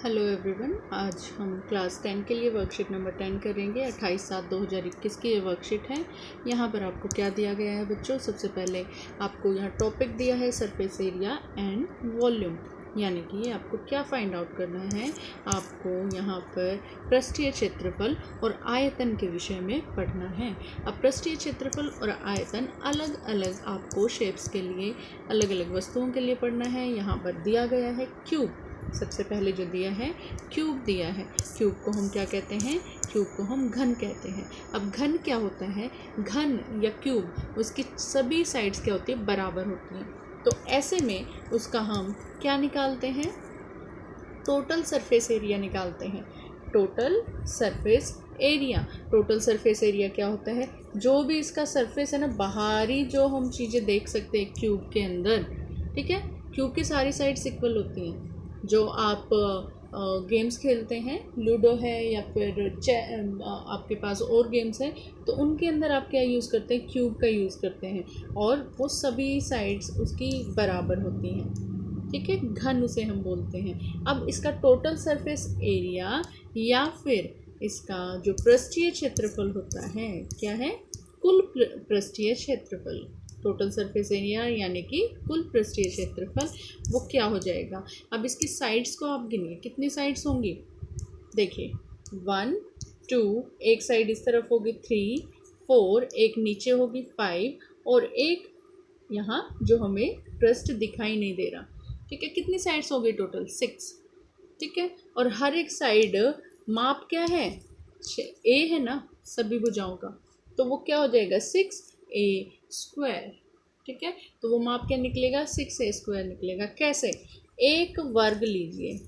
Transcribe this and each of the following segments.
Hello everyone, आज हम class 10 के लिए वर्कशीट नंबर 10 करेंगे। 28/7/2021 की ये वर्कशीट है। यहाँ पर आपको क्या दिया गया है बच्चों? सबसे पहले आपको यहाँ टॉपिक दिया है सरफेस एरिया एंड वॉल्यूम, यानी कि आपको क्या फाइंड आउट करना है। आपको यहाँ पर पृष्ठीय क्षेत्रफल और आयतन के विषय में पढ़ना है। अब पृष्ठीय क्षेत्रफल और आयतन अलग अलग आपको शेप्स के लिए, अलग अलग वस्तुओं के लिए पढ़ना है। यहाँ पर दिया गया है क्यूब। सबसे पहले जो दिया है क्यूब दिया है। क्यूब को हम क्या कहते हैं? क्यूब को हम घन कहते हैं। अब घन क्या होता है? घन या क्यूब, उसकी सभी साइड्स क्या होती है? बराबर होती हैं। तो ऐसे में उसका हम क्या निकालते हैं? टोटल सरफेस एरिया निकालते हैं। Total surface area, total surface area क्या होता है? जो भी इसका सरफेस है ना, बाहरी जो हम चीज़ें देख सकते हैं क्यूब के अंदर, ठीक है। क्यूब की सारी साइड्स इक्वल होती हैं। जो आप गेम्स खेलते हैं, लूडो है या फिर आपके पास और गेम्स हैं, तो उनके अंदर आप क्या यूज़ करते हैं? क्यूब का यूज़ करते हैं, और वो सभी साइड्स उसकी बराबर होती हैं, ठीक है। घन उसे हम बोलते हैं। अब इसका टोटल सरफेस एरिया या फिर इसका जो पृष्ठीय क्षेत्रफल होता है, क्या है? कुल पृष्ठीय क्षेत्रफल, टोटल सरफेस एरिया यानी कि कुल पृष्ठीय क्षेत्रफल, वो क्या हो जाएगा? अब इसकी साइड्स को आप गिनिए, कितनी साइड्स होंगी? देखिए 1 2, एक साइड इस तरफ होगी 3 4, एक नीचे होगी 5, और एक यहाँ जो हमें पृष्ठ दिखाई नहीं दे रहा, ठीक है। कितनी साइड्स हो गई टोटल? 6, ठीक है। और हर एक साइड माप क्या है? ए है ना सभी भुजाओं का, तो वो क्या हो जाएगा? 6a², ठीक है। तो वो माप क्या निकलेगा? 6a² निकलेगा। कैसे? एक वर्ग लीजिए,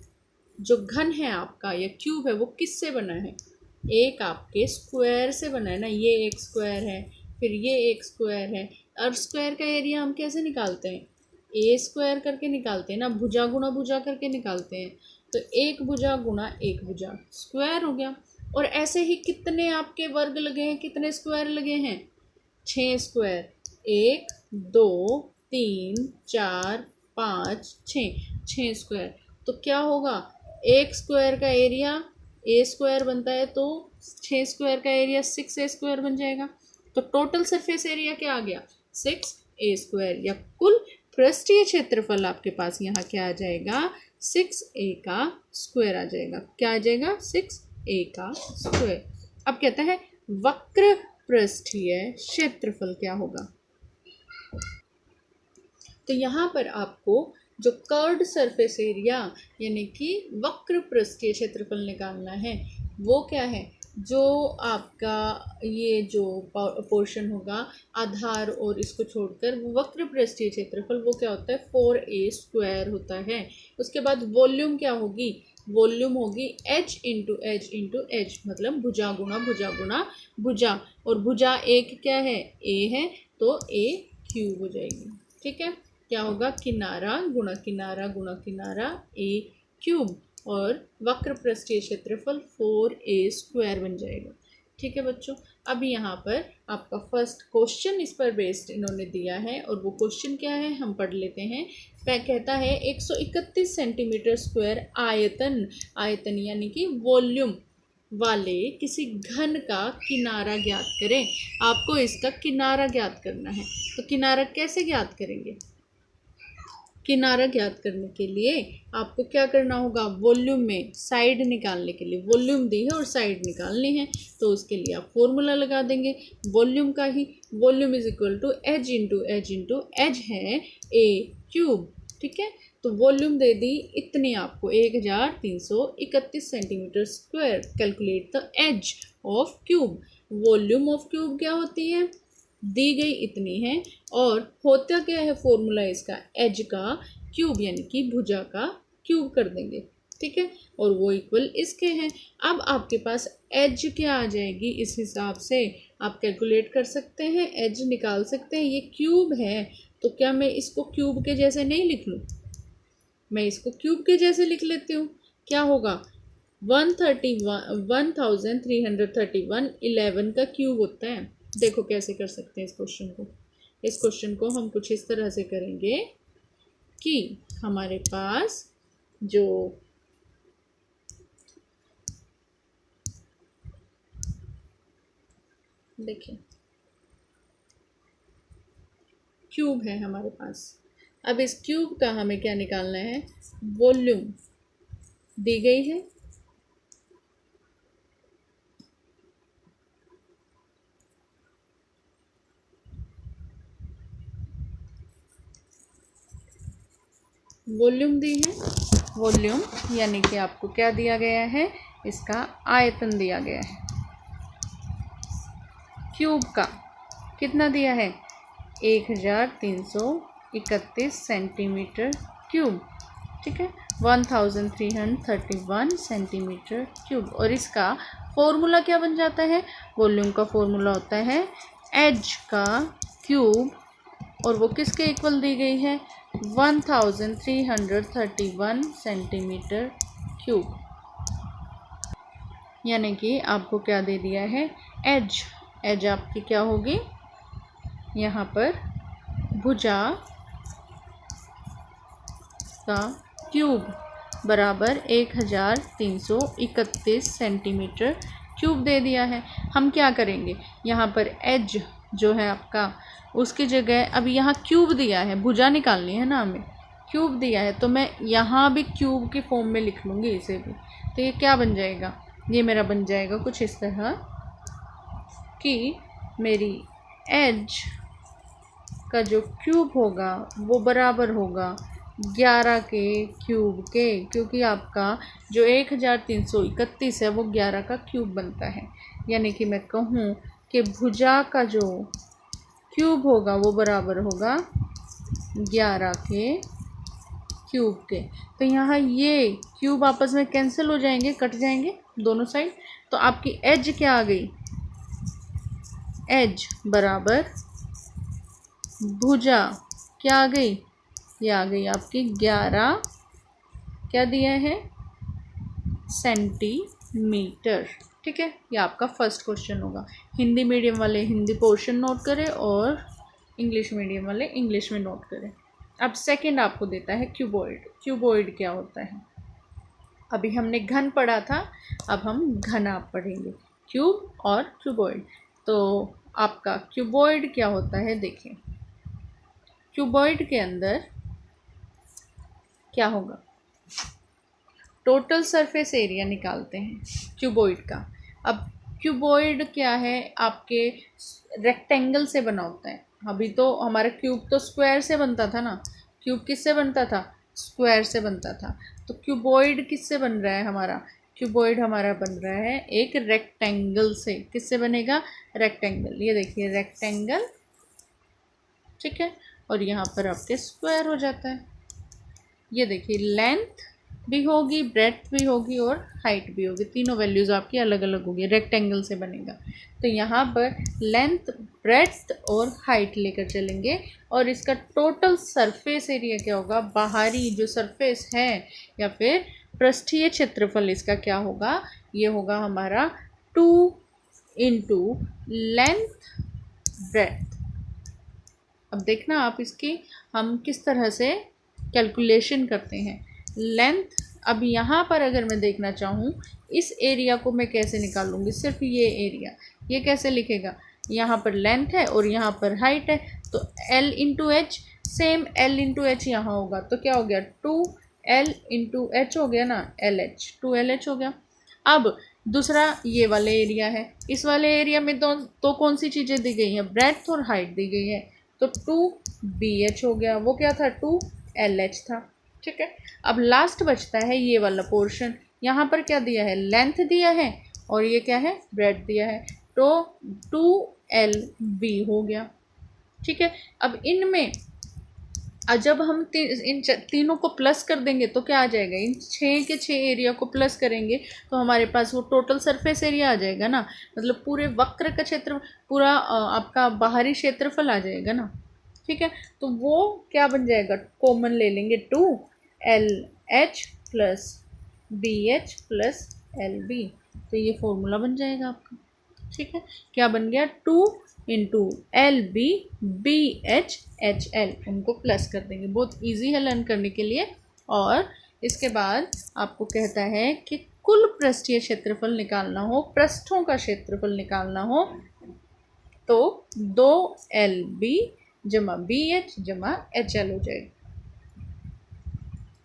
जो घन है आपका या क्यूब है, वो किससे बना है? एक आपके स्क्वायर से बना है ना। ये एक स्क्वायर है, फिर ये एक स्क्वायर है। और स्क्वायर का एरिया हम कैसे निकालते हैं? a² करके निकालते हैं ना, भुजा गुणा भुजा करके निकालते हैं। तो एक भुजा गुणा एक भुजा, स्क्वायर हो गया। और ऐसे ही कितने आपके वर्ग लगे हैं, कितने स्क्वायर लगे हैं? 6 स्क्वायर। 1 2 3 4 5 6 स्क्वायर। तो क्या होगा? एक स्क्वायर का एरिया a² बनता है, तो 6 स्क्वायर का एरिया 6a² बन जाएगा। तो टोटल सरफेस एरिया क्या आ गया? 6a², या कुल पृष्ठीय क्षेत्रफल आपके पास यहाँ क्या आ जाएगा? 6a² आ जाएगा। क्या आ जाएगा? 6a²। अब कहता है वक्र पृष्ठीय क्षेत्रफल क्या होगा? तो यहाँ पर आपको जो कर्व्ड सरफेस एरिया यानी कि वक्र पृष्ठीय क्षेत्रफल निकालना है। वो क्या है? जो आपका ये जो पोर्शन होगा आधार और इसको छोड़कर, वो वक्र पृष्ठीय क्षेत्रफल वो क्या होता है? 4a² होता है। उसके बाद वॉल्यूम क्या होगी? वॉल्यूम होगी h into h into H, मतलब भुजा गुणा भुजा गुणा भुजा। और भुजा एक क्या है? a है, तो a³ हो जाएगी, ठीक है। क्या होगा? किनारा गुणा किनारा गुणा किनारा a³, और वक्र पृष्ठीय क्षेत्रफल 4a² बन जाएगा, ठीक है बच्चों। अब यहाँ पर आपका फर्स्ट क्वेश्चन इस पर बेस्ड इन्होंने दिया है, और वो क्वेश्चन क्या है हम पढ़ लेते हैं। कहता है 131 सेंटीमीटर स्क्वायर आयतन, आयतन यानी कि वॉल्यूम वाले किसी घन का किनारा ज्ञात करें। आपको इसका किनारा ज्ञात करना है। तो किनारा कैसे ज्ञात करेंगे? किनारा ज्ञात करने के लिए आपको क्या करना होगा? वॉल्यूम में साइड निकालने के लिए, वॉल्यूम दी है और साइड निकालनी है, तो उसके लिए आप फॉर्मूला लगा देंगे वॉल्यूम का ही। Volume is equal to h into h into h है a³, ठीक है। तो वॉल्यूम दे दी इतनी आपको 1331 centimetre square. Calculate the edge of cube. Volume of cube क्या होती है? दी गई इतनी है, और होता क्या है फॉर्मूला इसका? एज का क्यूब, यानी कि भुजा का क्यूब कर देंगे, ठीक है। और वो इक्वल इसके हैं। अब आपके पास एज क्या आ जाएगी? इस हिसाब से आप कैलकुलेट कर सकते हैं, एज निकाल सकते हैं। ये क्यूब है, तो क्या मैं इसको क्यूब के जैसे नहीं लिख लूँ? मैं इसको क्यूब के जैसे लिख लेती हूँ। क्या होगा? 1331 11 का क्यूब होता है। देखो कैसे कर सकते हैं इस क्वेश्चन को। इस क्वेश्चन को हम कुछ इस तरह से करेंगे कि हमारे पास जो देखिए क्यूब है हमारे पास। अब इस क्यूब का हमें क्या निकालना है, वॉल्यूम दी गई है, वॉल्यूम दी है, वॉल्यूम यानी कि आपको क्या दिया गया है, इसका आयतन दिया गया है। क्यूब का कितना दिया है, 1331 सेंटीमीटर क्यूब, ठीक है, 1331 सेंटीमीटर क्यूब। और इसका फॉर्मूला क्या बन जाता है, वॉल्यूम का फॉर्मूला होता है एज का क्यूब, और वो किसके इक्वल दी गई है, 1331 सेंटीमीटर क्यूब। यानी कि आपको क्या दे दिया है, एज। एज आपकी क्या होगी, यहाँ पर भुजा का क्यूब बराबर 1331 सेंटीमीटर क्यूब दे दिया है। हम क्या करेंगे, यहाँ पर एज जो है आपका, उसकी जगह अब यहाँ क्यूब दिया है, भुजा निकालनी है ना हमें, क्यूब दिया है तो मैं यहाँ भी क्यूब की फॉर्म में लिख लूँगी इसे भी। तो ये क्या बन जाएगा, ये मेरा बन जाएगा कुछ इस तरह कि मेरी एज का जो क्यूब होगा वो बराबर होगा 11 के क्यूब के, क्योंकि आपका जो 1331 है वो 11 का क्यूब बनता है। यानी कि मैं कहूँ कि भुजा का जो क्यूब होगा वो बराबर होगा 11 के क्यूब के। तो यहाँ ये क्यूब आपस में कैंसिल हो जाएंगे, कट जाएंगे दोनों साइड। तो आपकी एज क्या आ गई, एज बराबर भुजा क्या आ गई, ये आ गई आपकी 11 क्या दिया है, सेंटीमीटर। ठीक है, ये आपका फर्स्ट क्वेश्चन होगा। हिंदी मीडियम वाले हिंदी पोर्शन नोट करें और इंग्लिश मीडियम वाले इंग्लिश में नोट करें। अब सेकंड आपको देता है क्यूबॉइड। क्यूबॉइड क्या होता है, अभी हमने घन पढ़ा था, अब हम घना पढ़ेंगे, क्यूब और क्यूबॉइड। तो आपका क्यूबॉइड क्या होता है, देखिए क्यूबॉइड के अंदर क्या होगा, टोटल सरफेस एरिया निकालते हैं क्यूबॉइड का। अब क्यूबॉइड क्या है, आपके रेक्टेंगल से बना होता है। अभी तो हमारा क्यूब तो स्क्वायर से बनता था ना, क्यूब किससे बनता था, स्क्वायर से बनता था। तो क्यूबॉइड किससे बन रहा है हमारा, क्यूबॉइड हमारा बन रहा है एक रेक्टेंगल से। किससे बनेगा, रेक्टेंगल। ये देखिए रेक्टेंगल, ठीक है, और यहाँ पर आपके स्क्वायर हो जाता है। ये देखिए लेंथ भी होगी, ब्रेड्थ भी होगी और हाइट भी होगी, तीनों वैल्यूज़ आपकी अलग अलग होगी, रेक्टेंगल से बनेगा। तो यहाँ पर लेंथ, ब्रेड्थ और हाइट लेकर चलेंगे और इसका टोटल सरफेस एरिया क्या होगा, बाहरी जो सरफेस है या फिर पृष्ठीय क्षेत्रफल इसका क्या होगा, ये होगा हमारा 2 इंटू लेंथ ब्रेड्थ। अब देखना आप इसकी हम किस तरह से कैलकुलेशन करते हैं। लेंथ, अब यहाँ पर अगर मैं देखना चाहूँ इस एरिया को मैं कैसे निकालूंगी, सिर्फ ये एरिया, ये कैसे लिखेगा, यहाँ पर लेंथ है और यहाँ पर हाइट है, तो L into H, same L into H यहाँ होगा, तो क्या हो गया 2L इंटू एच हो गया ना, LH, 2LH हो गया। अब दूसरा ये वाले एरिया है, इस वाले एरिया में तो कौन सी चीज़ें दी गई हैं, ब्रेड्थ और हाइट दी गई है, तो 2BH हो गया, वो क्या था 2LH था। ठीक है, अब लास्ट बचता है ये वाला पोर्शन, यहाँ पर क्या दिया है, लेंथ दिया है और ये क्या है, ब्रेड्थ दिया है, तो 2LB हो गया। ठीक है, अब इनमें जब हम इन तीनों को प्लस कर देंगे तो क्या आ जाएगा, इन 6 के 6 एरिया को प्लस करेंगे तो हमारे पास वो टोटल सरफेस एरिया आ जाएगा ना, मतलब पूरे वक्र का क्षेत्र, पूरा आपका बाहरी क्षेत्रफल आ जाएगा ना। ठीक है, तो वो क्या बन जाएगा, कॉमन ले लेंगे 2LH plus BH plus LB, तो ये फॉर्मूला बन जाएगा आपका। ठीक है, क्या बन गया, 2 इंटू LB BH HL, उनको प्लस कर देंगे, बहुत इजी है लर्न करने के लिए। और इसके बाद आपको कहता है कि कुल पृष्ठीय क्षेत्रफल निकालना हो, पृष्ठों का क्षेत्रफल निकालना हो, तो 2LB जमा BH जमा HL हो जाएगा।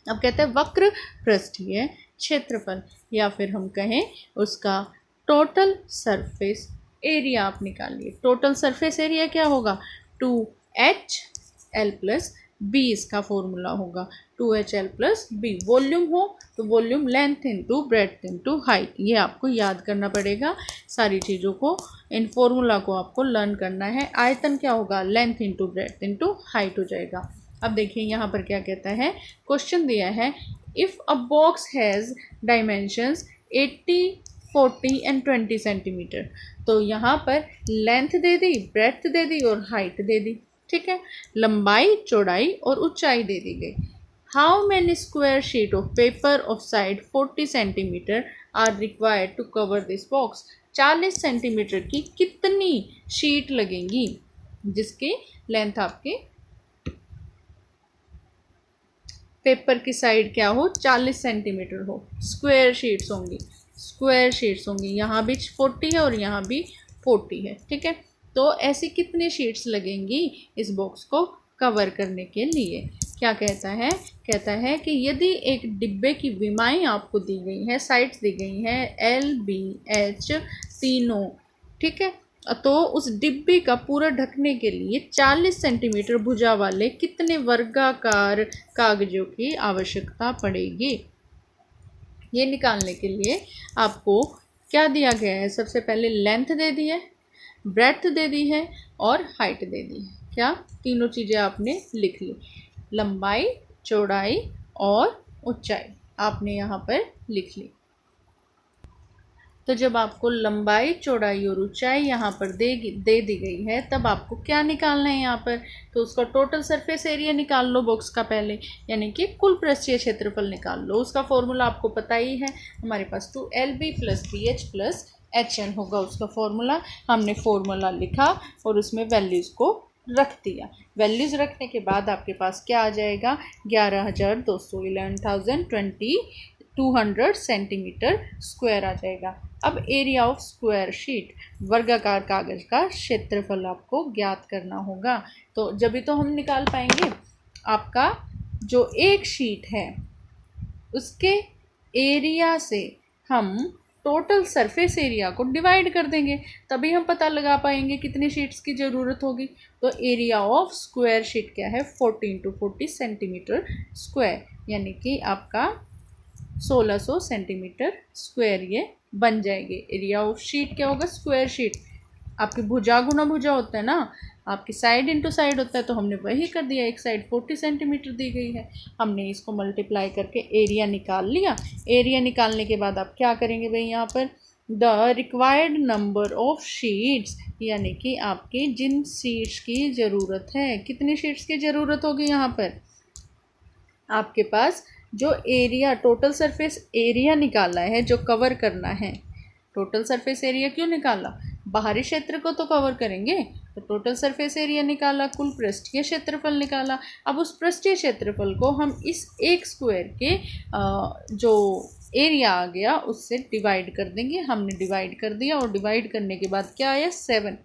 अब कहते हैं वक्र पृष्ठीय क्षेत्रफल, या फिर हम कहें उसका टोटल सरफेस एरिया आप निकालिए। टोटल सरफेस एरिया क्या होगा? 2HL प्लस B इसका फॉर्मूला होगा। 2HL प्लस B वॉल्यूम हो तो volume length into breadth into height, ये आपको याद करना पड़ेगा। सारी चीज़ों को, इन फॉर्मूला को आपको लर्न करना है। आयतन क्या होगा? Length into breadth into height हो जाएगा। अब देखिए यहाँ पर क्या कहता है, क्वेश्चन दिया है if a box has dimensions 80, 40 and 20 centimetre. तो यहाँ पर लेंथ दे दी, ब्रेड्थ दे दी और हाइट दे दी, ठीक है। लंबाई, चौड़ाई और ऊंचाई दे दी गई। How many square sheet of paper of side 40 centimetre are required to cover this box. 40 centimetre की कितनी शीट लगेंगी जिसकी लेंथ आपके पेपर की साइड क्या हो? 40 सेंटीमीटर हो। स्क्वायर शीट्स होंगी, स्क्वायर शीट्स होंगी। यहाँ भी 40 है और यहाँ भी 40 है, ठीक है। तो ऐसी कितनी शीट्स लगेंगी इस बॉक्स को कवर करने के लिए? क्या कहता है? कहता है कि यदि एक डिब्बे की विमाएँ आपको दी गई हैं, साइड्स दी गई हैं L, B, H तीनों, ठीक है, तो उस डिब्बे का पूरा ढकने के लिए 40 सेंटीमीटर भुजा वाले कितने वर्गाकार कागजों की आवश्यकता पड़ेगी? ये निकालने के लिए आपको क्या दिया गया है? सबसे पहले लेंथ दे दी है, ब्रेड्थ दे दी है और हाइट दे दी है। क्या? तीनों चीज़ें आपने लिख ली, लंबाई, चौड़ाई और ऊंचाई आपने यहाँ पर लिख ली। तो जब आपको लंबाई, चौड़ाई और ऊंचाई यहाँ पर दे दी गई है, तब आपको क्या निकालना है यहाँ पर? तो उसका टोटल सरफेस एरिया निकाल लो बॉक्स का पहले, यानी कि कुल पृष्ठीय क्षेत्रफल निकाल लो। उसका फॉर्मूला आपको पता ही है, हमारे पास 2LB plus BH plus HL होगा उसका फॉर्मूला। हमने फॉर्मूला लिखा और उसमें वैल्यूज़ को रख दिया। वैल्यूज़ रखने के बाद आपके पास क्या आ जाएगा? 11,200 सेंटीमीटर स्क्वायर आ जाएगा। अब एरिया ऑफ स्क्वायर शीट, वर्गाकार कागज का क्षेत्रफल आपको ज्ञात करना होगा। तो जब भी तो हम निकाल पाएंगे। आपका जो एक शीट है उसके एरिया से हम टोटल सरफेस एरिया को डिवाइड कर देंगे, तभी हम पता लगा पाएंगे कितनी शीट्स की ज़रूरत होगी। तो एरिया ऑफ स्क्वायर शीट क्या है? 40 × 40 सेंटीमीटर स्क्वायर, यानी कि आपका 1600 सेंटीमीटर स्क्वायर ये बन जाएगी। एरिया ऑफ शीट क्या होगा? Square sheet. आपकी भुजा गुना भुजा होता है ना, आपकी साइड इंटू साइड होता है, तो हमने वही कर दिया। एक साइड 40 सेंटीमीटर दी गई है, हमने इसको मल्टीप्लाई करके एरिया निकाल लिया। एरिया निकालने के बाद आप क्या करेंगे भाई? यहाँ पर the required number of sheets, यानी कि आपकी जिन शीट्स की ज़रूरत है, कितनी शीट्स की ज़रूरत होगी यहाँ पर? आपके पास जो एरिया, टोटल सरफेस एरिया निकाला है, जो कवर करना है। टोटल सरफेस एरिया क्यों निकाला? बाहरी क्षेत्र को तो कवर करेंगे, तो टोटल सरफेस एरिया निकाला, कुल पृष्ठीय क्षेत्रफल निकाला। अब उस पृष्ठीय क्षेत्रफल को हम इस एक स्क्वायर के जो एरिया आ गया उससे डिवाइड कर देंगे। हमने डिवाइड कर दिया और डिवाइड करने के बाद क्या आया? 7।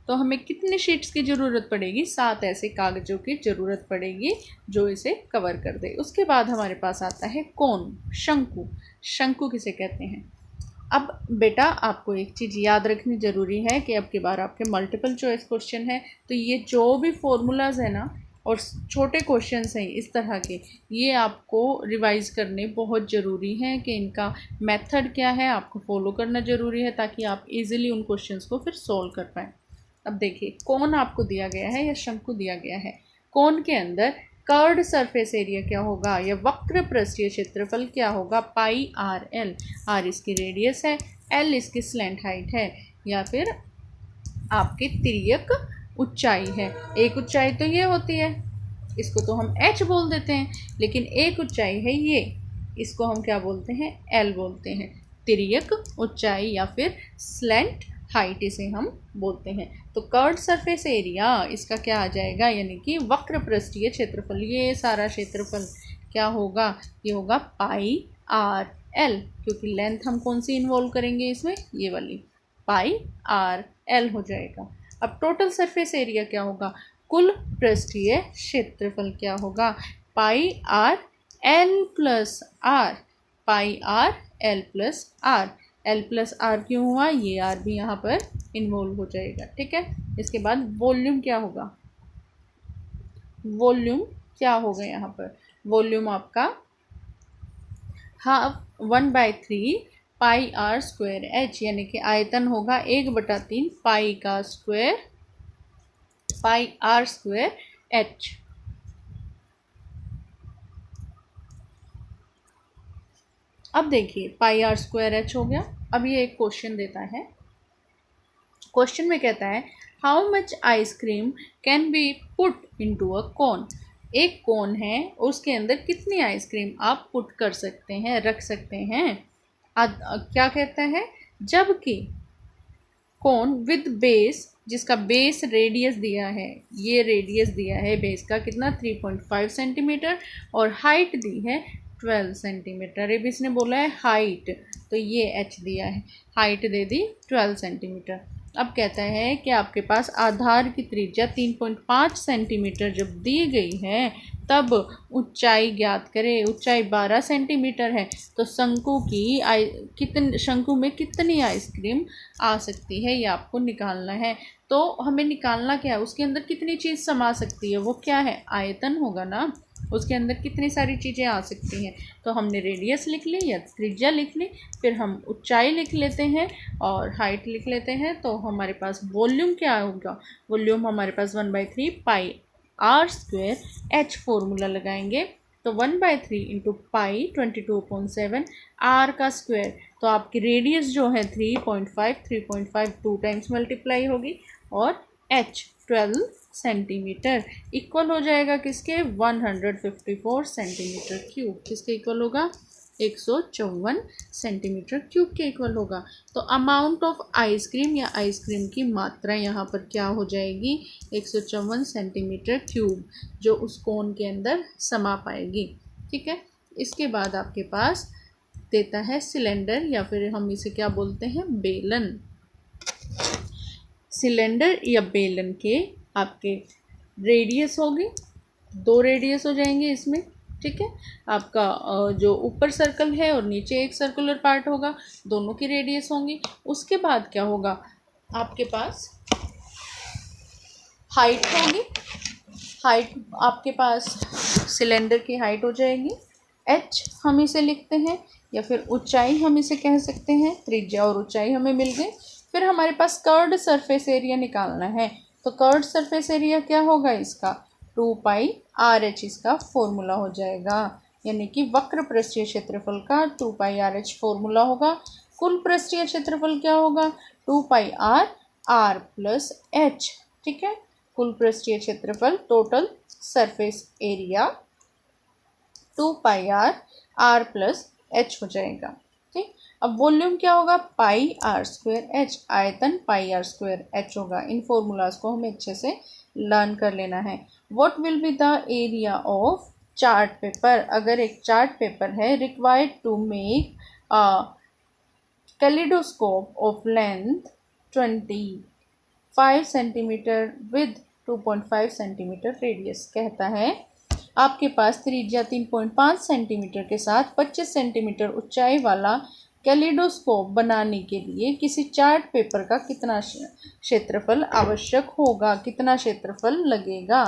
तो हमें कितनी शीट्स की ज़रूरत पड़ेगी? 7 ऐसे कागज़ों की ज़रूरत पड़ेगी जो इसे कवर कर दे। उसके बाद हमारे पास आता है कोन, शंकु। शंकु किसे कहते हैं? अब बेटा आपको एक चीज़ याद रखनी ज़रूरी है कि अब की बार आपके मल्टीपल चॉइस क्वेश्चन है, तो ये जो भी फॉर्मूलाज है ना और छोटे क्वेश्चंस हैं इस तरह के, ये आपको रिवाइज़ करने बहुत ज़रूरी हैं कि इनका मेथड क्या है आपको फॉलो करना ज़रूरी है, ताकि आप इजीली उन क्वेश्चंस को फिर सॉल्व कर पाएँ। अब देखिए, कोन आपको दिया गया है या शंकु दिया गया है। कोन के अंदर कर्व्ड सरफेस एरिया क्या होगा या वक्र पृष्ठीय क्षेत्रफल क्या होगा? Pi r L. आर इसकी रेडियस है, एल इसकी स्लैंट हाइट है, या फिर आपकी तिर्यक ऊंचाई है। एक ऊंचाई तो ये होती है, इसको तो हम एच बोल देते हैं, लेकिन एक ऊंचाई है ये, इसको हम क्या बोलते हैं? एल बोलते हैं। तिर्यक ऊंचाई या फिर स्लैंट हाइट इसे हम बोलते हैं। तो कर्व्ड सरफेस एरिया इसका क्या आ जाएगा? यानी कि वक्र पृष्ठीय क्षेत्रफल, ये सारा क्षेत्रफल क्या होगा? ये होगा पाई आर एल, क्योंकि लेंथ हम कौन सी इन्वॉल्व करेंगे इसमें? ये वाली। पाई आर एल हो जाएगा। अब टोटल सरफेस एरिया क्या होगा, कुल पृष्ठीय क्षेत्रफल क्या होगा, pi r l plus r, pi r l plus r. L plus r क्यों हुआ, ये आर भी यहाँ पर इन्वॉल्व हो जाएगा। ठीक है, इसके बाद वॉल्यूम क्या होगा, वॉल्यूम क्या होगा यहाँ पर, वॉल्यूम आपका half 1/3 pi r square h, यानी कि आयतन होगा 1/3 पाई का square pi r square h. अब देखिए पाई आर स्क्वायर एच हो गया। अब ये एक क्वेश्चन देता है, क्वेश्चन में कहता है how much ice cream can be put into a cone. एक कोन है, उसके अंदर कितनी आइसक्रीम आप पुट कर सकते हैं, रख सकते हैं। क्या कहता है, जबकि कोन विद बेस, जिसका बेस रेडियस दिया है, ये रेडियस दिया है बेस का कितना 3.5 सेंटीमीटर, और हाइट दी है 12 सेंटीमीटर। ये भी इसने बोला है हाइट, तो ये एच दिया है, हाइट दे दी 12 सेंटीमीटर। अब कहता है कि आपके पास आधार की त्रिज्या 3.5 सेंटीमीटर जब दी गई है, तब ऊंचाई ज्ञात करें। ऊंचाई 12 सेंटीमीटर है, तो शंकु में कितनी आइसक्रीम आ सकती है, ये आपको निकालना है। तो हमें निकालना क्या है, उसके अंदर कितनी चीज़ समा सकती है, वो क्या है, आयतन होगा ना, उसके अंदर कितनी सारी चीज़ें आ सकती हैं। तो हमने रेडियस लिख ली या त्रिज्या लिख ली, फिर हम ऊंचाई लिख लेते हैं और हाइट लिख लेते हैं। तो हमारे पास वॉल्यूम क्या होगा, वॉल्यूम हमारे पास 1/3 pi r square H formula लगाएंगे। तो 1/3 इंटू पाई 22/7 आर का स्क्वायर, तो आपकी रेडियस जो है 3.5 2 टाइम्स मल्टीप्लाई होगी, और एच 12 सेंटीमीटर इक्वल हो जाएगा किसके, 154 सेंटीमीटर क्यूब। किसके इक्वल होगा, 154 सेंटीमीटर क्यूब के इक्वल होगा। तो अमाउंट ऑफ आइसक्रीम या आइसक्रीम की मात्रा यहाँ पर क्या हो जाएगी, 154 सेंटीमीटर क्यूब, जो उस कोन के अंदर समा पाएगी। ठीक है, इसके बाद आपके पास देता है सिलेंडर, या फिर हम इसे क्या बोलते हैं, बेलन। सिलेंडर या बेलन के आपके रेडियस होगी, 2 रेडियस हो जाएंगे इसमें। ठीक है, आपका जो ऊपर सर्कल है और नीचे एक सर्कुलर पार्ट होगा, दोनों की रेडियस होंगी। उसके बाद क्या होगा, आपके पास हाइट होगी, हाइट आपके पास सिलेंडर की हाइट हो जाएगी, एच हम इसे लिखते हैं, या फिर ऊंचाई हम इसे कह सकते हैं, त्रिज्या और ऊंचाई हमें मिल गई। फिर हमारे पास कर्व्ड सरफेस एरिया निकालना है। तो कर्व्ड सरफेस एरिया क्या होगा इसका, 2 पाई आर एच इसका फॉर्मूला हो जाएगा, यानी कि वक्र पृष्ठीय क्षेत्रफल का 2 पाई आर एच फॉर्मूला होगा। कुल पृष्ठीय क्षेत्रफल क्या होगा, 2 pi r r plus h. ठीक है, कुल पृष्ठीय क्षेत्रफल total surface area 2 pi r r plus h हो जाएगा। ठीक, अब वॉल्यूम क्या होगा, पाई आर स्क्वायर एच, आयतन पाई आर स्क्वायर एच होगा। इन फॉर्मूलाज को हमें अच्छे से लर्न कर लेना है। What will be the area of chart paper, अगर एक चार्ट पेपर है required to make a kaleidoscope of length 25 centimetre with 2.5 centimetre radius. कहता है आपके पास त्रिज्या 3.5 सेंटीमीटर के साथ 25 सेंटीमीटर ऊंचाई वाला कैलिडोस्कोप बनाने के लिए किसी चार्ट पेपर का कितना क्षेत्रफल आवश्यक होगा, कितना क्षेत्रफल लगेगा।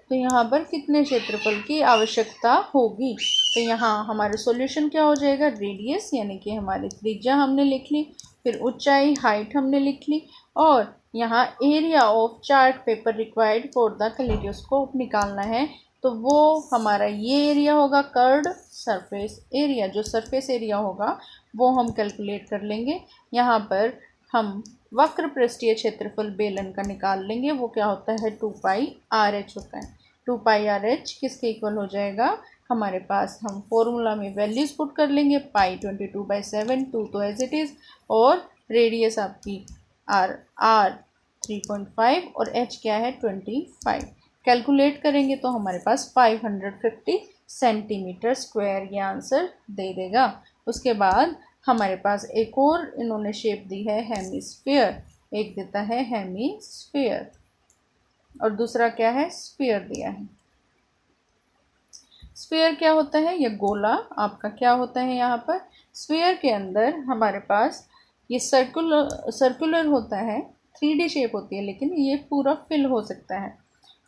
तो यहाँ पर कितने क्षेत्रफल की आवश्यकता होगी। तो यहाँ हमारे सॉल्यूशन क्या हो जाएगा, रेडियस यानी कि हमारी त्रिज्या हमने लिख ली, फिर ऊंचाई हाइट हमने लिख ली, और यहाँ area of chart paper required for the kaleidoscope निकालना है। तो वो हमारा ये एरिया होगा, कर्व्ड सरफेस एरिया, जो सरफेस एरिया होगा वो हम कैलकुलेट कर लेंगे। यहाँ पर हम वक्र पृष्ठीय क्षेत्रफल बेलन का निकाल लेंगे, वो क्या होता है, 2 पाई आर एच होता है। 2 पाई आर एच किसके इक्वल हो जाएगा, हमारे पास हम फॉर्मूला में वैल्यूज पुट कर लेंगे, पाई 22/7, 2 तो एज इट इज़, और रेडियस आपकी आर 3.5 और एच क्या है 25। कैलकुलेट करेंगे तो हमारे पास 550 सेंटीमीटर स्क्वायर ये आंसर दे देगा। उसके बाद हमारे पास एक और इन्होंने शेप दी है हेमिस्फीयर, एक देता है हेमिस्फीयर और दूसरा क्या है स्फीयर दिया है। स्फीयर क्या होता है, यह गोला आपका क्या होता है यहाँ पर। स्फीयर के अंदर हमारे पास ये सर्कुलर होता है, 3D शेप होती है, लेकिन ये पूरा फिल हो सकता है।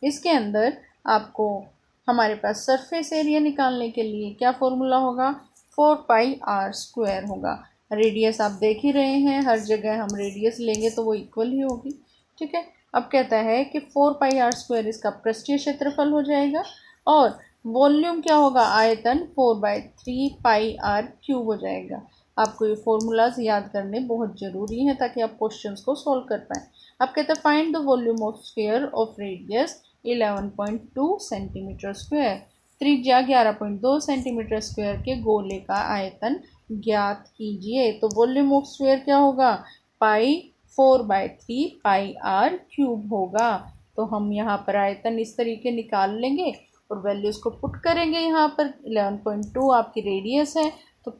इसके अंदर आपको हमारे पास सरफेस एरिया निकालने के लिए क्या फॉर्मूला होगा, 4πr² होगा। रेडियस आप देख ही रहे हैं, हर जगह हम रेडियस लेंगे तो वो इक्वल ही होगी, ठीक है। अब कहता है कि 4πr² इसका पृष्ठीय क्षेत्रफल हो जाएगा और वॉल्यूम क्या होगा, आयतन 4/3πr³ हो जाएगा। आपको ये फॉर्मूलाज याद करने बहुत ज़रूरी हैं ताकि आप क्वेश्चंस को सॉल्व कर पाएँ। अब कहते हैं find the volume of sphere of radius 11.2 centimetre square. त्रिज्या 11.2 सेंटीमीटर स्क्वायर के गोले का आयतन ज्ञात कीजिए। तो वॉल्यूम ऑफ स्फीयर क्या होगा, पाई 4/3πr³ होगा। तो हम यहाँ पर आयतन इस तरीके निकाल लेंगे और वैल्यूज़ को पुट करेंगे। यहाँ पर 11.2 आपकी रेडियस है तो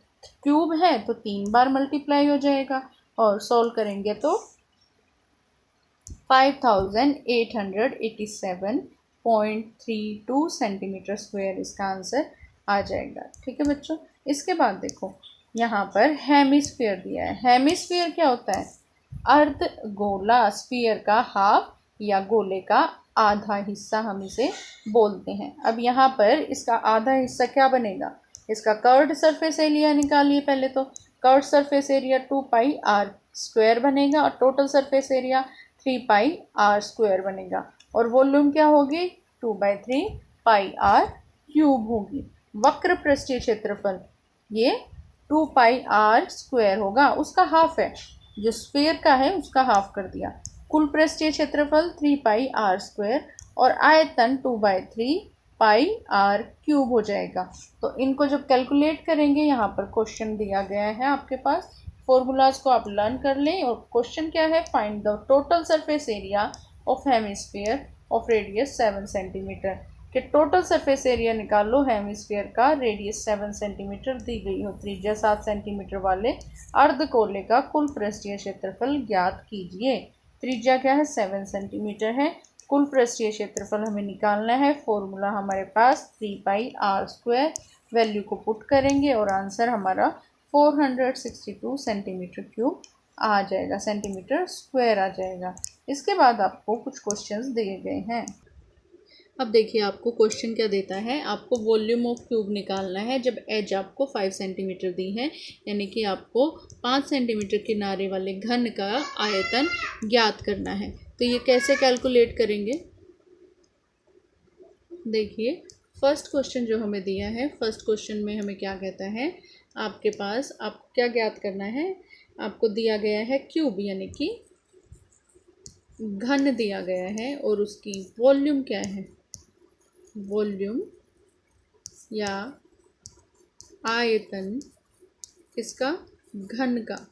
क्यूब है तो 3 बार मल्टीप्लाई हो जाएगा और सॉल्व करेंगे तो 5887.32 सेंटीमीटर स्क्वायर इसका आंसर आ जाएगा, ठीक है बच्चों। इसके बाद देखो यहाँ पर हेमिस्फीयर दिया है। हेमिस्फीयर क्या होता है, अर्ध गोला, स्फीयर का हाफ या गोले का आधा हिस्सा हम इसे बोलते हैं। अब यहाँ पर इसका आधा हिस्सा क्या बनेगा, इसका कर्व्ड सरफेस एरिया निकालिए। पहले तो कर्व्ड सरफेस एरिया 2πr² बनेगा और टोटल सरफेस एरिया 3πr² बनेगा और वॉल्यूम क्या होगी 2/3πr³ होगी। वक्र पृष्ठीय क्षेत्रफल ये 2πr² होगा, उसका हाफ है, जो स्फीयर का है उसका हाफ कर दिया। कुल पृष्ठीय क्षेत्रफल 3πr² और आयतन 2/3πr³ हो जाएगा। तो इनको जब कैलकुलेट करेंगे, यहाँ पर क्वेश्चन दिया गया है आपके पास, फॉर्मूलाज को आप लर्न कर लें। और क्वेश्चन क्या है, find the total surface area of hemisphere of radius 7 centimetre. कि टोटल सरफेस एरिया निकालो हेमिस्फीयर का, रेडियस 7 सेंटीमीटर दी गई हो, त्रिज्या 7 सेंटीमीटर वाले अर्धगोले का कुल पृष्ठीय क्षेत्रफल ज्ञात कीजिए। त्रिज्या क्या है 7 सेंटीमीटर है, कुल पृष्ठीय क्षेत्रफल हमें निकालना है। फॉर्मूला हमारे पास 3πr², वैल्यू को पुट करेंगे और आंसर हमारा 462 सेंटीमीटर क्यूब आ जाएगा, सेंटीमीटर स्क्वायर आ जाएगा। इसके बाद आपको कुछ क्वेश्चंस दिए गए हैं। अब देखिए आपको क्वेश्चन क्या देता है, आपको वॉल्यूम ऑफ क्यूब निकालना है जब एज आपको 5 सेंटीमीटर दी है, यानी कि आपको 5 सेंटीमीटर किनारे वाले घन का आयतन ज्ञात करना है। तो ये कैसे कैलकुलेट करेंगे, देखिए फर्स्ट क्वेश्चन जो हमें दिया है, फर्स्ट क्वेश्चन में हमें क्या कहता है, आपके पास आपको क्या ज्ञात करना है, आपको दिया गया है क्यूब यानी कि घन दिया गया है और उसकी वॉल्यूम क्या है, वॉल्यूम या आयतन इसका घन का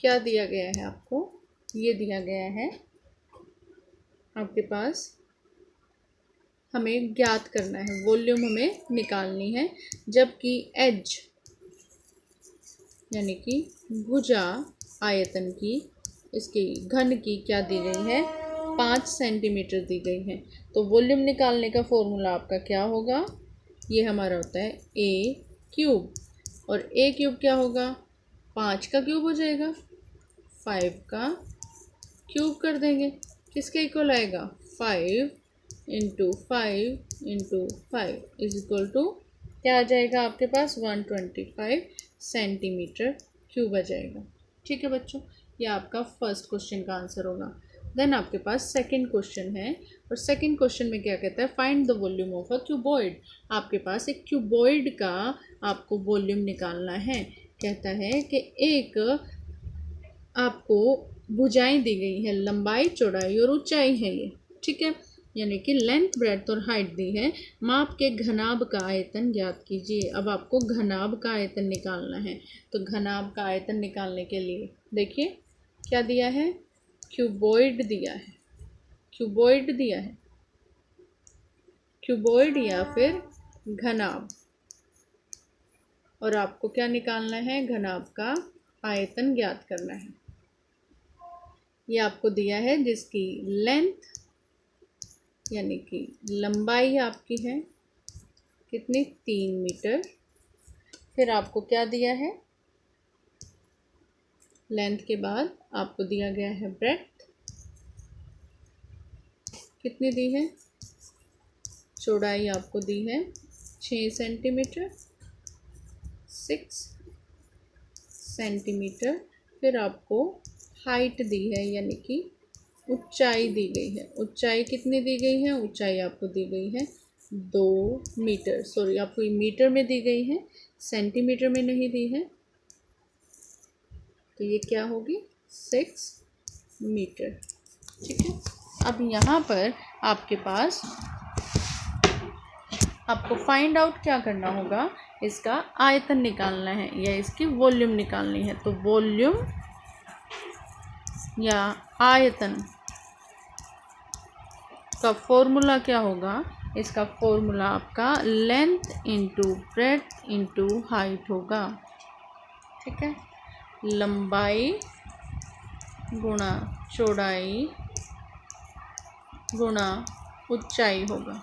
क्या दिया गया है, आपको ये दिया गया है आपके पास, हमें ज्ञात करना है, वॉल्यूम हमें निकालनी है। जबकि एज यानी कि भुजा आयतन की, इसकी घन की क्या दी गई है 5 सेंटीमीटर दी गई है। तो वॉल्यूम निकालने का फॉर्मूला आपका क्या होगा, ये हमारा होता है a³ और a³ क्या होगा 5 का क्यूब हो जाएगा, 5 का क्यूब कर देंगे, किसके इक्वल आएगा 5 × 5 × 5 इज इक्वल टू क्या आ जाएगा आपके पास 125 सेंटीमीटर क्यूब आ जाएगा, ठीक है बच्चों। ये आपका फर्स्ट क्वेश्चन का आंसर होगा। देन आपके पास सेकंड क्वेश्चन है और सेकंड क्वेश्चन में क्या कहता है, find the volume of a cuboid. आपके पास एक क्यूबॉइड का आपको वॉल्यूम निकालना है। कहता है कि एक आपको भुजाएं दी गई है, लंबाई चौड़ाई और ऊंचाई है ये, ठीक है, यानी कि लेंथ ब्रेड्थ और हाइट दी है। माप के घनाभ का आयतन ज्ञात कीजिए। अब आपको घनाभ का आयतन निकालना है। तो घनाभ का आयतन निकालने के लिए देखिए क्या दिया है, क्यूबॉइड दिया है, क्यूबॉइड दिया है, क्यूबॉइड या फिर घनाभ, और आपको क्या निकालना है, घनाभ का आयतन ज्ञात करना है। ये आपको दिया है जिसकी लेंथ यानी कि लंबाई आपकी है कितनी, 3 मीटर। फिर आपको क्या दिया है, लेंथ के बाद आपको दिया गया है ब्रेड्थ कितनी दी है, चौड़ाई आपको दी है 6 सेंटीमीटर, 6 सेंटीमीटर। फिर आपको हाइट दी है यानी कि ऊंचाई दी गई है। ऊंचाई कितनी दी गई है, ऊंचाई आपको दी गई है 2 मीटर। सॉरी, आपको ये मीटर में दी गई है, सेंटीमीटर में नहीं दी है। तो ये क्या होगी, 6 मीटर। ठीक है। अब यहाँ पर आपके पास आपको फाइंड आउट क्या करना होगा, इसका आयतन निकालना है या इसकी वॉल्यूम निकालनी है। तो वॉल्यूम या आयतन का फॉर्मूला क्या होगा, इसका फॉर्मूला आपका length into breadth into height होगा। ठीक है, लंबाई गुणा चौड़ाई गुणा ऊंचाई होगा।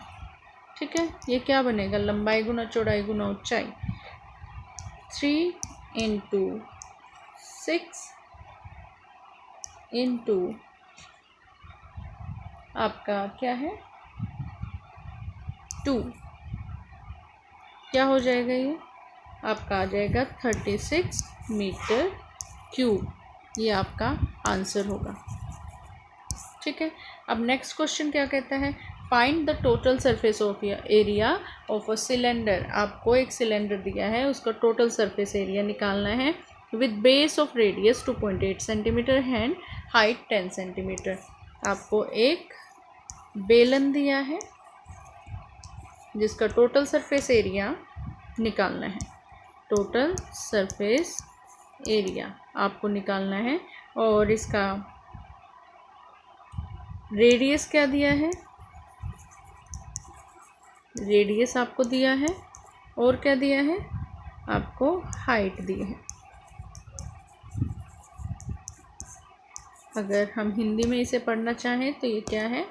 ठीक है, ये क्या बनेगा, लंबाई गुणा चौड़ाई गुणा ऊंचाई, 3 इंटू 6 इंटू आपका क्या है 2, क्या हो जाएगा, ये आपका आ जाएगा 36 मीटर क्यूब। ये आपका आंसर होगा। ठीक है। अब नेक्स्ट क्वेश्चन क्या कहता है, find the total surface of area of a cylinder. आपको एक सिलेंडर दिया है, उसका टोटल सरफेस एरिया निकालना है with base of radius 2.8 centimetre hand height 10 centimetre. आपको एक बेलन दिया है जिसका टोटल सरफेस एरिया निकालना है। टोटल सरफेस एरिया आपको निकालना है और इसका रेडियस क्या दिया है, रेडियस आपको दिया है और क्या दिया है, आपको हाइट दी है। अगर हम हिंदी में इसे पढ़ना चाहें तो ये क्या है,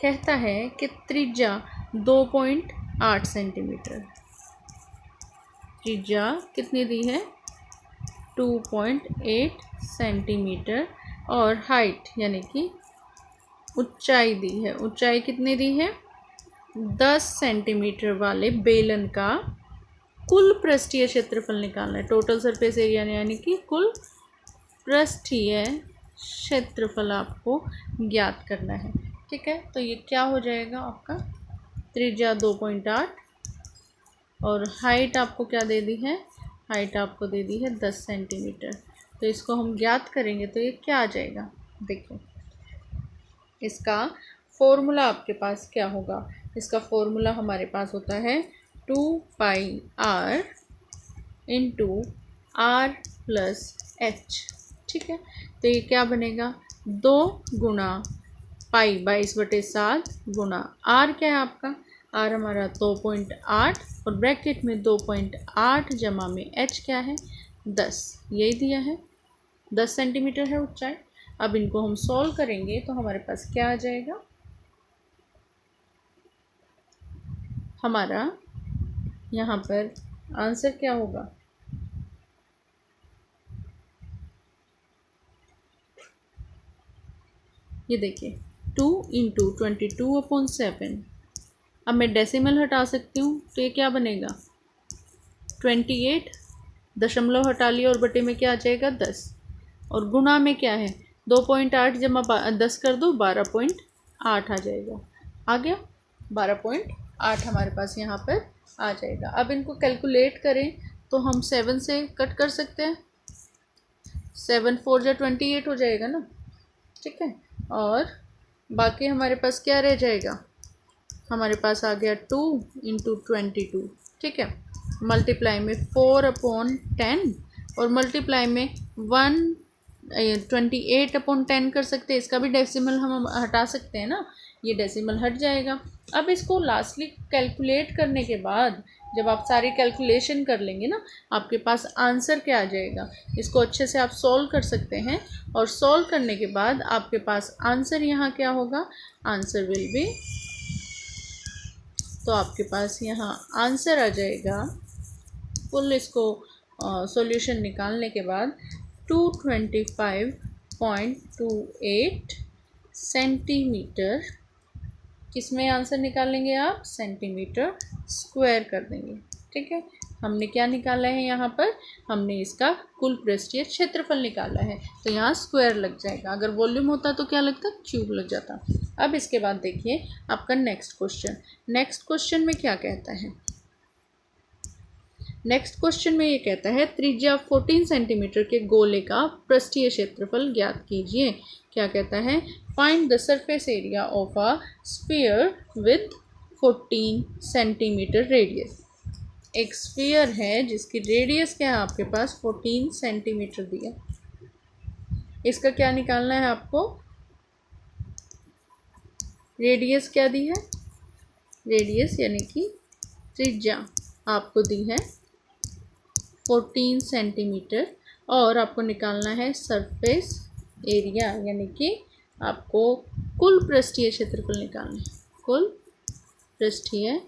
कहता है कि त्रिज्या 2.8 सेंटीमीटर, त्रिज्या कितनी दी है 2.8 सेंटीमीटर और हाइट यानी कि ऊंचाई दी है, ऊंचाई कितनी दी है 10 सेंटीमीटर वाले बेलन का कुल पृष्ठीय क्षेत्रफल निकालना है। टोटल सरफेस एरिया यानी कि कुल पृष्ठीय क्षेत्रफल आपको ज्ञात करना है। ठीक है, तो ये क्या हो जाएगा आपका, त्रिज्या 2.8 और हाइट आपको क्या दे दी है, हाइट आपको दे दी है 10 सेंटीमीटर। तो इसको हम ज्ञात करेंगे तो ये क्या आ जाएगा, देखो इसका फॉर्मूला आपके पास क्या होगा, इसका फॉर्मूला हमारे पास होता है 2πr into r plus h। ठीक है, तो ये क्या बनेगा 2 गुणा पाई 22/7 गुणा r क्या है आपका, r हमारा 2.8 और ब्रैकेट में 2.8 जमा में h क्या है 10, यही दिया है 10 सेंटीमीटर है ऊंचाई। अब इनको हम सॉल्व करेंगे तो हमारे पास क्या आ जाएगा, हमारा यहाँ पर आंसर क्या होगा, ये देखिए 2 इंटू 22/7। अब मैं डेसिमल हटा सकती हूँ तो ये क्या बनेगा 28, दशमलव हटा लिया और बटे में क्या आ जाएगा 10 और गुणा में क्या है 2.8 जमा 10 कर दो 12.8 आ जाएगा, आ गया 12.8 हमारे पास यहाँ पर आ जाएगा। अब इनको कैलकुलेट करें तो हम 7 से कट कर सकते हैं, 7 4 जा 28 हो जाएगा ना। ठीक है, और बाकी हमारे पास क्या रह जाएगा, हमारे पास आ गया 2 इंटू 22। ठीक है, मल्टीप्लाई में 4/10 और मल्टीप्लाई में 28/10 कर सकते हैं। इसका भी डेसिमल हम हटा सकते हैं ना, ये डेसिमल हट जाएगा अब इसको लास्टली कैलकुलेट करने के बाद जब आप सारी कैलकुलेशन कर लेंगे ना, आपके पास आंसर क्या आ जाएगा, इसको अच्छे से आप सॉल्व कर सकते हैं। और सॉल्व करने के बाद आपके पास आंसर यहाँ क्या होगा, आंसर विल बी, तो आपके पास यहाँ आंसर आ जाएगा फुल इसको सॉल्यूशन निकालने के बाद 225.28 सेंटीमीटर, किस में आंसर निकालेंगे आप, सेंटीमीटर स्क्वायर कर देंगे। ठीक है, हमने क्या निकाला है यहाँ पर, हमने इसका कुल पृष्ठीय क्षेत्रफल निकाला है, तो यहाँ स्क्वायर लग जाएगा। अगर वॉल्यूम होता तो क्या लगता, क्यूब लग जाता। अब इसके बाद देखिए आपका नेक्स्ट क्वेश्चन। नेक्स्ट क्वेश्चन में क्या कहता है, नेक्स्ट क्वेश्चन में ये कहता है त्रिज्या 14 सेंटीमीटर के गोले का पृष्ठीय क्षेत्रफल ज्ञात कीजिए। क्या कहता है, find the surface area of a sphere with 14 centimetre radius. एक स्फीयर है जिसकी रेडियस क्या है आपके पास 14 सेंटीमीटर दिया, इसका क्या निकालना है आपको, रेडियस क्या दी है, रेडियस यानी कि त्रिज्या आपको दी है 14 सेंटीमीटर, और आपको निकालना है सरफेस एरिया यानी कि आपको कुल पृष्ठीय क्षेत्रफल निकालना है, कुल पृष्ठीय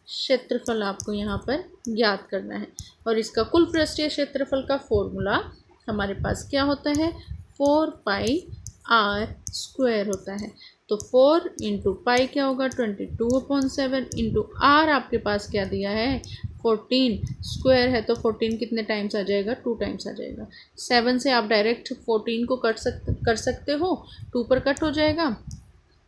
क्षेत्रफल आपको यहाँ पर ज्ञात करना है। और इसका कुल पृष्ठीय क्षेत्रफल का फॉर्मूला हमारे पास क्या होता है, 4πr² होता है। तो 4 इंटू पाई क्या होगा 22/7 इंटू आर आपके पास क्या दिया है 14, स्क्वायर है तो 14 कितने टाइम्स आ जाएगा, 2 टाइम्स आ जाएगा। 7 से आप डायरेक्ट 14 को कर सकते हो, 2 पर कट हो जाएगा,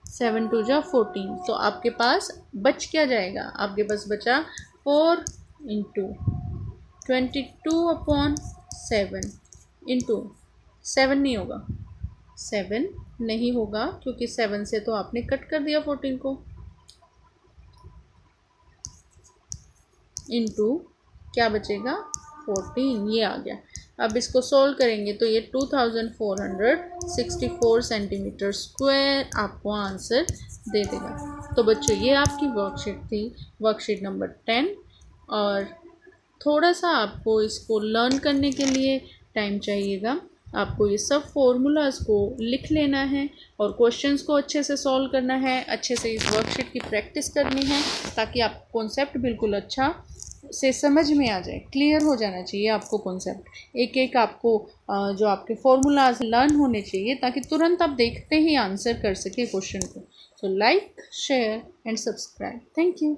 7 2 जा 14, तो आपके पास बच क्या जाएगा, आपके पास बचा 4 इंटू 22/7 इंटू 7 नहीं होगा, 7 नहीं होगा क्योंकि 7 से तो आपने कट कर दिया 14 को, इंटू क्या बचेगा 14, ये आ गया। अब इसको सोल्व करेंगे तो ये 2464 सेंटीमीटर स्क्वायर आपको आंसर दे देगा। तो बच्चों ये आपकी वर्कशीट थी, वर्कशीट नंबर 10, और थोड़ा सा आपको इसको लर्न करने के लिए टाइम चाहिएगा। आपको ये सब फॉर्मूलाज को लिख लेना है और क्वेश्चंस को अच्छे से सॉल्व करना है, अच्छे से इस वर्कशीट की प्रैक्टिस करनी है ताकि आपको कॉन्सेप्ट बिल्कुल अच्छा से समझ में आ जाए, क्लियर हो जाना चाहिए आपको कॉन्सेप्ट, एक एक आपको जो आपके फॉर्मूलाज लर्न होने चाहिए ताकि तुरंत आप देखते ही आंसर कर सके क्वेश्चन को। So like, share and subscribe. Thank you.